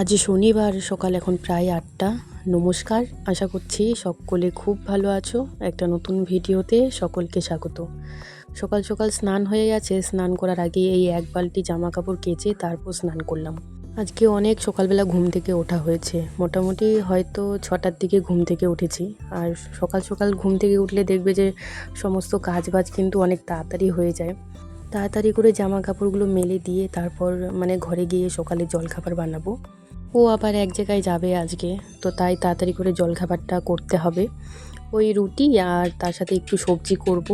আজ শনিবার, সকাল এখন প্রায় ৮টা। নমস্কার, আশা করছি সকলে খুব ভালো আছো। একটা নতুন ভিডিওতে সকলকে স্বাগত। সকাল সকাল স্নান হয়ে গেছে। স্নান করার আগে এই এক বালতি জামা কাপড় কেচে তারপর স্নান করলাম। আজকে অনেক সকালবেলা ঘুম থেকে ওঠা হয়েছে। মোটামুটি হয়তো 6টার দিকে ঘুম থেকে উঠেছি। আর সকাল সকাল ঘুম থেকে উঠলে দেখবে যে সমস্ত কাজবাজ কিন্তু অনেক তাড়াতাড়ি হয়ে যায়। তাড়াতাড়ি করে জামা কাপড়গুলো মেলে দিয়ে তারপর ঘরে গিয়ে সকালে জলখাবার বানাবো। ও আবার এক জায়গায় যাবে আজকে, তো তাই তাড়াতাড়ি করে জলখাবারটা করতে হবে। ওই রুটি আর তার সাথে একটু সবজি করব।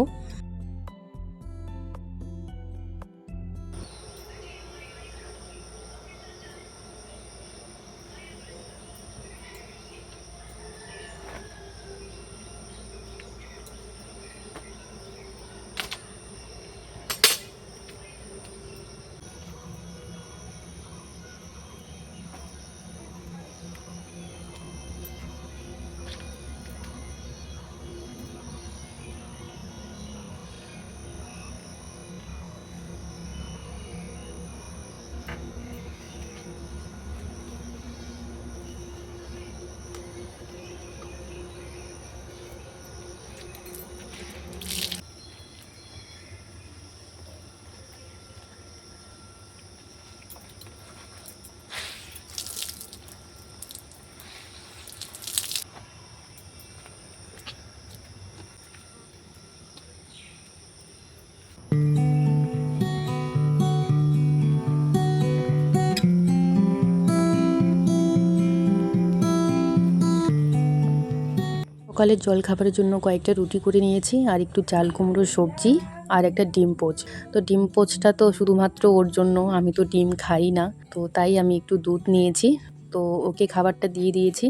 সকালের জলখাবারের জন্য কয়েকটা রুটি করে নিয়েছি, আর একটু চাল কুমড়োর সবজি, আর একটা ডিম পোচ। তো ডিম পোচটা তো শুধুমাত্র ওর জন্য, আমি তো ডিম খাই না, তো তাই আমি একটু দুধ নিয়েছি। তো ওকে খাবারটা দিয়ে দিয়েছি,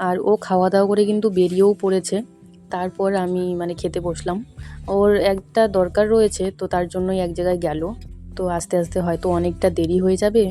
আর ও খাওয়া দাওয়া করে কিন্তু বেরিয়েও পড়েছে। তারপর আমি খেতে বসলাম। ওর একটা দরকার রয়েছে, তো তার জন্যই এক জায়গায় গেল। তো আস্তে আস্তে হয়তো অনেকটা দেরি হয়ে যাবে।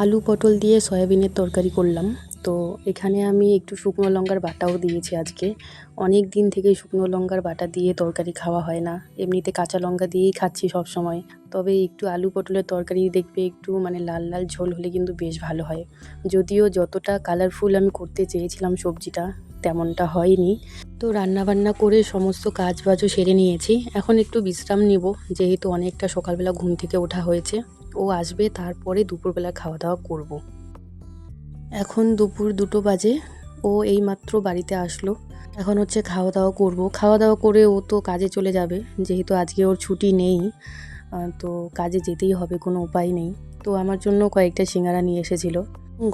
আলু পটল দিয়ে সয়াবিনের তরকারি করলাম। তো এখানে আমি একটু শুকনো লঙ্কার বাটাও দিয়েছি আজকে। অনেক দিন থেকে শুকনো লঙ্কার বাটা দিয়ে তরকারি খাওয়া হয় না, এমনিতে কাঁচা লঙ্কা দিয়েই খাচ্ছি সব সময়। তবে একটু আলু পটলের তরকারি দেখবে একটু লাল লাল ঝোল হলে কিন্তু বেশ ভালো হয়। যদিও যতটা কালারফুল আমি করতে চেয়েছিলাম সবজিটা, তেমনটা হয়নি। তো রান্নাবান্না করে সমস্ত কাজবাজও সেরে নিয়েছি। এখন একটু বিশ্রাম নিব, যেহেতু অনেকটা সকালবেলা ঘুম থেকে ওঠা হয়েছে। ও আসবে, তারপরে দুপুরবেলা খাওয়া দাওয়া করব। এখন দুপুর 2টো বাজে। ও এইমাত্র বাড়িতে আসলো। এখন খাওয়া দাওয়া করব। খাওয়া দাওয়া করে ও তো কাজে চলে যাবে, যেহেতু আজকে ওর ছুটি নেই। তো কাজে যেতেই হবে, কোনো উপায় নেই। তো আমার জন্য কয়েকটা সিঙ্গারা নিয়ে এসেছিল।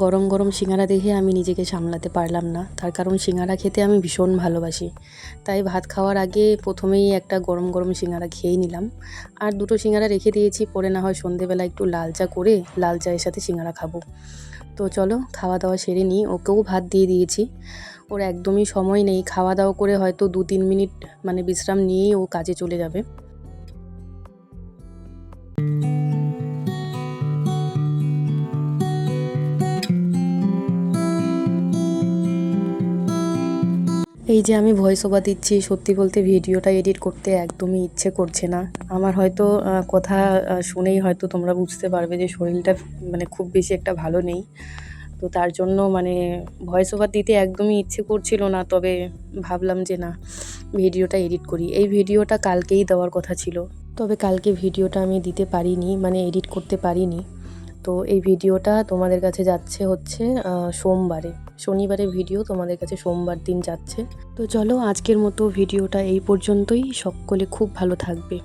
গরম গরম সিঙ্গারা দেখে আমি নিজেকে সামলাতে পারলাম না, তার কারণ সিঙ্গারা খেতে আমি ভীষণ ভালোবাসি। তাই ভাত খাওয়ার আগে প্রথমেই একটা গরম গরম সিঙ্গারা খেয়ে নিলাম। আর 2টো সিঙ্গারা রেখে দিয়েছি, পরে না হয় সন্ধেবেলা একটু লাল চা করে লাল চায়ের সাথে সিঙ্গারা খাবো। তো চলো খাওয়া দাওয়া সেরে নিই। ওকেও ভাত দিয়ে দিয়েছি। ওর একদমই সময় নেই, খাওয়া দাওয়া করে হয়তো 2-3 মিনিট বিশ্রাম নিয়েই ও কাজে চলে যাবে। যে আমি ভয়েস ওভার দিচ্ছি, সত্যি বলতে ভিডিওটা এডিট করতে একদমই ইচ্ছে করছে না। আমার হয়তো কথা শুনেই হয়তো তোমরা বুঝতে পারবে যে শরীরটা মানে খুব বেশি একটা ভালো নেই। তো তার জন্য মানে ভয়েস ওভার দিতে একদমই ইচ্ছে করছিল না। তবে ভাবলাম যে না, ভিডিওটা এডিট করি। এই ভিডিওটা কালকেই দেওয়ার কথা ছিল। তবে কালকে ভিডিওটা আমি দিতে পারিনি, মানে এডিট করতে পারিনি। তো এই ভিডিওটা তোমাদের কাছে যাচ্ছে হচ্ছে সোমবারে। শনিবারের ভিডিও তোমাদের কাছে সোমবার দিন যাচ্ছে। তো চলো আজকের মতো ভিডিওটা এই পর্যন্তই। সকলে খুব ভালো থাকবে।